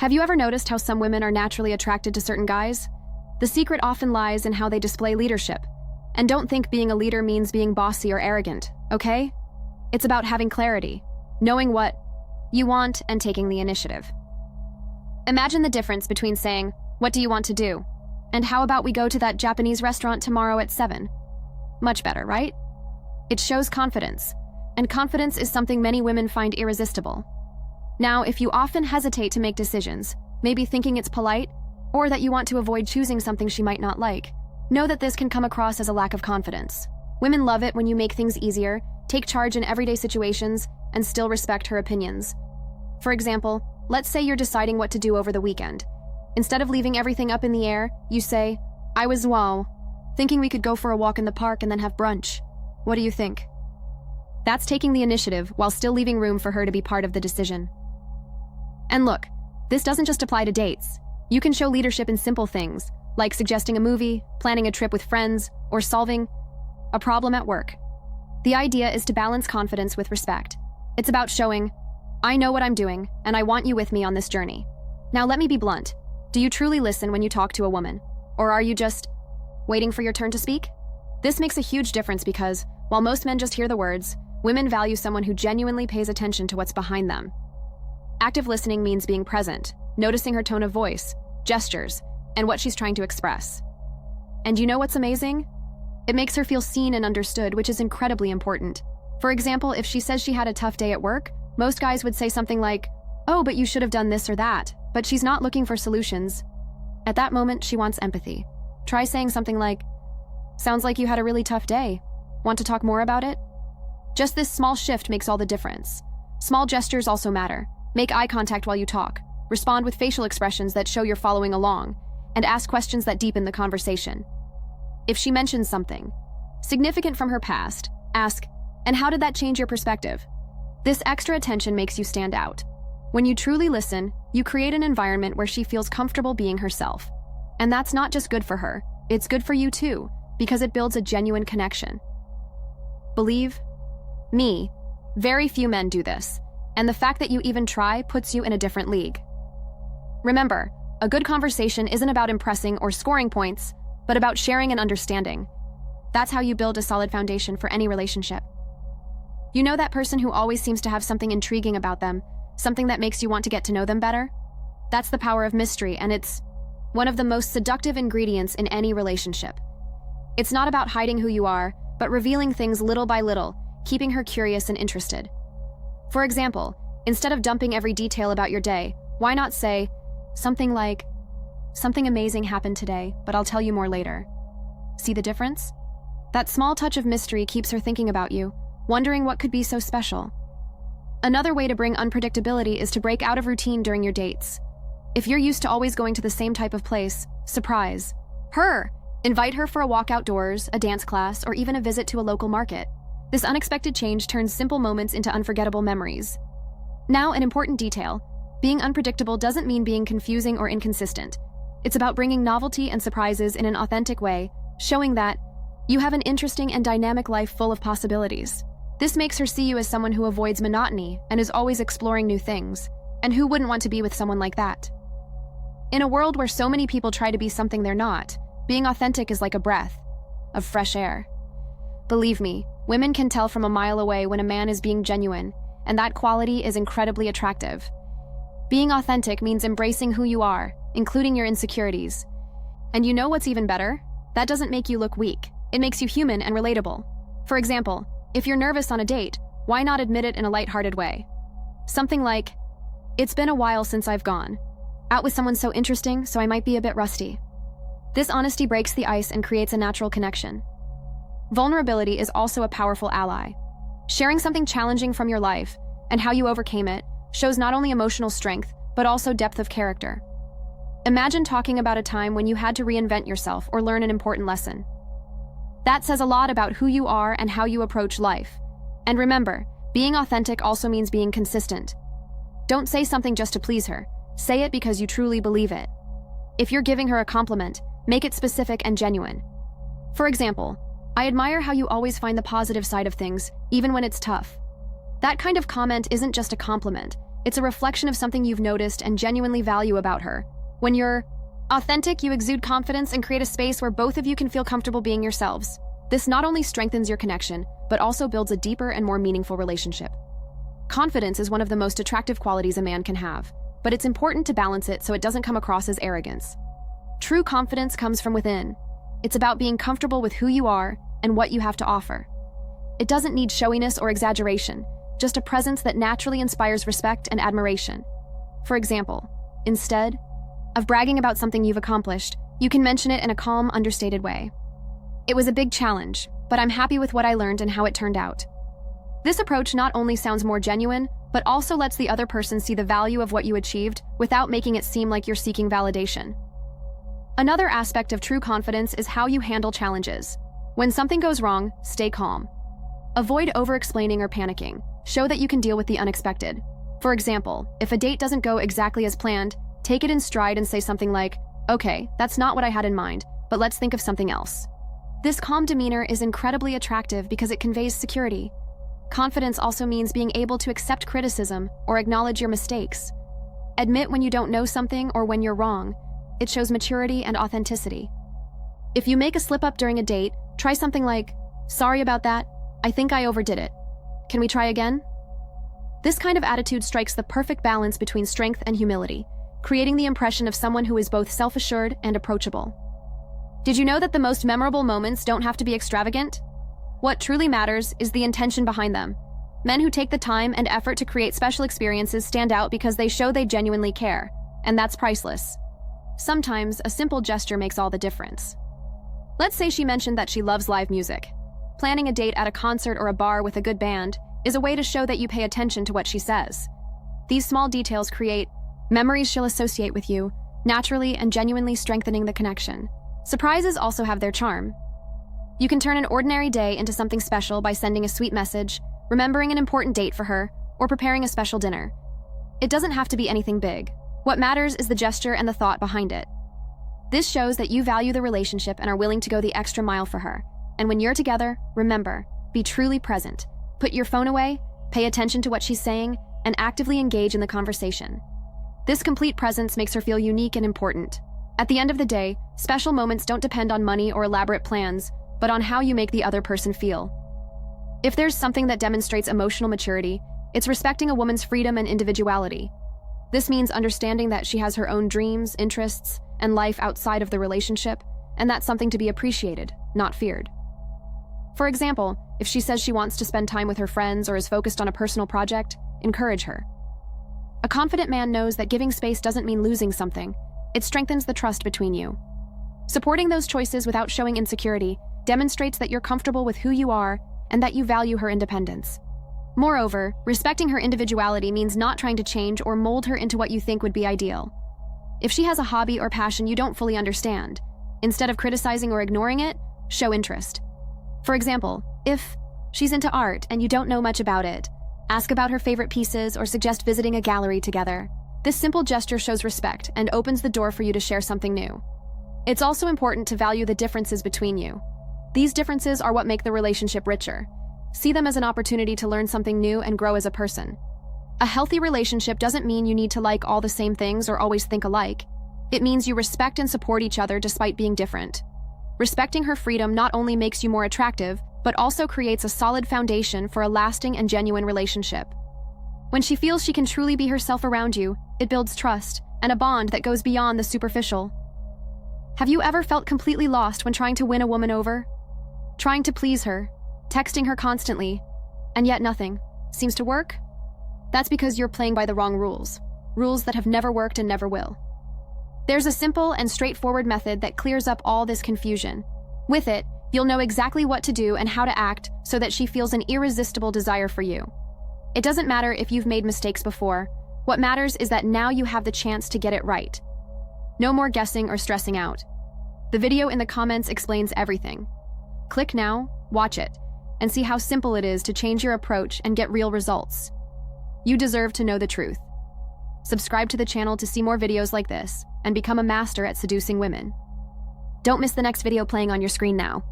Have you ever noticed how some women are naturally attracted to certain guys? The secret often lies in how they display leadership. And don't think being a leader means being bossy or arrogant, okay? It's about having clarity, knowing what you want, and taking the initiative. Imagine the difference between saying, "What do you want to do?" and "How about we go to that Japanese restaurant tomorrow at 7?" Much better, right? It shows confidence, and confidence is something many women find irresistible. Now, if you often hesitate to make decisions, maybe thinking it's polite, or that you want to avoid choosing something she might not like, know that this can come across as a lack of confidence. Women love it when you make things easier, take charge in everyday situations, and still respect her opinions. For example, let's say you're deciding what to do over the weekend. Instead of leaving everything up in the air, you say, "I was thinking we could go for a walk in the park and then have brunch. What do you think?" That's taking the initiative while still leaving room for her to be part of the decision. And look, this doesn't just apply to dates. You can show leadership in simple things, like suggesting a movie, planning a trip with friends, or solving a problem at work. The idea is to balance confidence with respect. It's about showing, "I know what I'm doing, and I want you with me on this journey." Now let me be blunt. Do you truly listen when you talk to a woman? Or are you just waiting for your turn to speak? This makes a huge difference because, while most men just hear the words, women value someone who genuinely pays attention to what's behind them. Active listening means being present, noticing her tone of voice, gestures, and what she's trying to express. And you know what's amazing? It makes her feel seen and understood, which is incredibly important. For example, if she says she had a tough day at work, most guys would say something like, "Oh, but you should have done this or that," but she's not looking for solutions. At that moment, she wants empathy. Try saying something like, "Sounds like you had a really tough day. Want to talk more about it?" Just this small shift makes all the difference. Small gestures also matter. Make eye contact while you talk. Respond with facial expressions that show you're following along, and ask questions that deepen the conversation. If she mentions something significant from her past, ask, "And how did that change your perspective?" This extra attention makes you stand out. When you truly listen, you create an environment where she feels comfortable being herself. And that's not just good for her, it's good for you too, because it builds a genuine connection. Believe me, very few men do this, and the fact that you even try puts you in a different league. Remember, a good conversation isn't about impressing or scoring points, but about sharing and understanding. That's how you build a solid foundation for any relationship. You know that person who always seems to have something intriguing about them, something that makes you want to get to know them better? That's the power of mystery, and it's one of the most seductive ingredients in any relationship. It's not about hiding who you are, but revealing things little by little, keeping her curious and interested. For example, instead of dumping every detail about your day, why not say something like, "Something amazing happened today, but I'll tell you more later." See the difference? That small touch of mystery keeps her thinking about you, wondering what could be so special. Another way to bring unpredictability is to break out of routine during your dates. If you're used to always going to the same type of place, surprise her. Invite her for a walk outdoors, a dance class, or even a visit to a local market. This unexpected change turns simple moments into unforgettable memories. Now, an important detail. Being unpredictable doesn't mean being confusing or inconsistent. It's about bringing novelty and surprises in an authentic way, showing that you have an interesting and dynamic life full of possibilities. This makes her see you as someone who avoids monotony and is always exploring new things. And who wouldn't want to be with someone like that? In a world where so many people try to be something they're not, being authentic is like a breath of fresh air. Believe me, women can tell from a mile away when a man is being genuine, and that quality is incredibly attractive. Being authentic means embracing who you are, including your insecurities. And you know what's even better? That doesn't make you look weak. It makes you human and relatable. For example, if you're nervous on a date, why not admit it in a lighthearted way? Something like, "It's been a while since I've gone out with someone so interesting, so I might be a bit rusty." This honesty breaks the ice and creates a natural connection. Vulnerability is also a powerful ally. Sharing something challenging from your life and how you overcame it shows not only emotional strength, but also depth of character. Imagine talking about a time when you had to reinvent yourself or learn an important lesson. That says a lot about who you are and how you approach life. And remember, being authentic also means being consistent. Don't say something just to please her. Say it because you truly believe it. If you're giving her a compliment, make it specific and genuine. For example, "I admire how you always find the positive side of things, even when it's tough." That kind of comment isn't just a compliment, It's a reflection of something you've noticed and genuinely value about her. When you're authentic, you exude confidence and create a space where both of you can feel comfortable being yourselves. This not only strengthens your connection, but also builds a deeper and more meaningful relationship. Confidence is one of the most attractive qualities a man can have, but it's important to balance it so it doesn't come across as arrogance. True confidence comes from within. It's about being comfortable with who you are and what you have to offer. It doesn't need showiness or exaggeration, just a presence that naturally inspires respect and admiration. For example, instead of bragging about something you've accomplished, you can mention it in a calm, understated way. It was a big challenge, but I'm happy with what I learned and how it turned out. This approach not only sounds more genuine, but also lets the other person see the value of what you achieved without making it seem like you're seeking validation. Another aspect of true confidence is how you handle challenges. When something goes wrong, stay calm. Avoid over-explaining or panicking. Show that you can deal with the unexpected. For example, if a date doesn't go exactly as planned, take it in stride and say something like, "Okay, that's not what I had in mind, but let's think of something else." This calm demeanor is incredibly attractive because it conveys security. Confidence also means being able to accept criticism or acknowledge your mistakes. Admit when you don't know something or when you're wrong. It shows maturity and authenticity. If you make a slip-up during a date, try something like, "Sorry about that. I think I overdid it. Can we try again?" This kind of attitude strikes the perfect balance between strength and humility, creating the impression of someone who is both self-assured and approachable. Did you know that the most memorable moments don't have to be extravagant? What truly matters is the intention behind them. Men who take the time and effort to create special experiences stand out because they show they genuinely care, and that's priceless. Sometimes, a simple gesture makes all the difference. Let's say she mentioned that she loves live music. Planning a date at a concert or a bar with a good band is a way to show that you pay attention to what she says. These small details create memories she'll associate with you, naturally and genuinely strengthening the connection. Surprises also have their charm. You can turn an ordinary day into something special by sending a sweet message, remembering an important date for her, or preparing a special dinner. It doesn't have to be anything big. What matters is the gesture and the thought behind it. This shows that you value the relationship and are willing to go the extra mile for her. And when you're together, remember, be truly present. Put your phone away, pay attention to what she's saying, and actively engage in the conversation. This complete presence makes her feel unique and important. At the end of the day, special moments don't depend on money or elaborate plans, but on how you make the other person feel. If there's something that demonstrates emotional maturity, it's respecting a woman's freedom and individuality. This means understanding that she has her own dreams, interests, and life outside of the relationship, and that's something to be appreciated, not feared. For example, if she says she wants to spend time with her friends or is focused on a personal project, encourage her. A confident man knows that giving space doesn't mean losing something. It strengthens the trust between you. Supporting those choices without showing insecurity demonstrates that you're comfortable with who you are and that you value her independence. Moreover, respecting her individuality means not trying to change or mold her into what you think would be ideal. If she has a hobby or passion you don't fully understand, instead of criticizing or ignoring it, show interest. For example, if she's into art and you don't know much about it, ask about her favorite pieces or suggest visiting a gallery together. This simple gesture shows respect and opens the door for you to share something new. It's also important to value the differences between you. These differences are what make the relationship richer. See them as an opportunity to learn something new and grow as a person. A healthy relationship doesn't mean you need to like all the same things or always think alike. It means you respect and support each other despite being different. Respecting her freedom not only makes you more attractive, but also creates a solid foundation for a lasting and genuine relationship. When she feels she can truly be herself around you, it builds trust and a bond that goes beyond the superficial. Have you ever felt completely lost when trying to win a woman over? Trying to please her, texting her constantly, and yet nothing seems to work? That's because you're playing by the wrong rules that have never worked and never will. There's a simple and straightforward method that clears up all this confusion. With it, you'll know exactly what to do and how to act so that she feels an irresistible desire for you. It doesn't matter if you've made mistakes before. What matters is that now you have the chance to get it right. No more guessing or stressing out. The video in the comments explains everything. Click now, watch it, and see how simple it is to change your approach and get real results. You deserve to know the truth. Subscribe to the channel to see more videos like this and become a master at seducing women. Don't miss the next video playing on your screen now.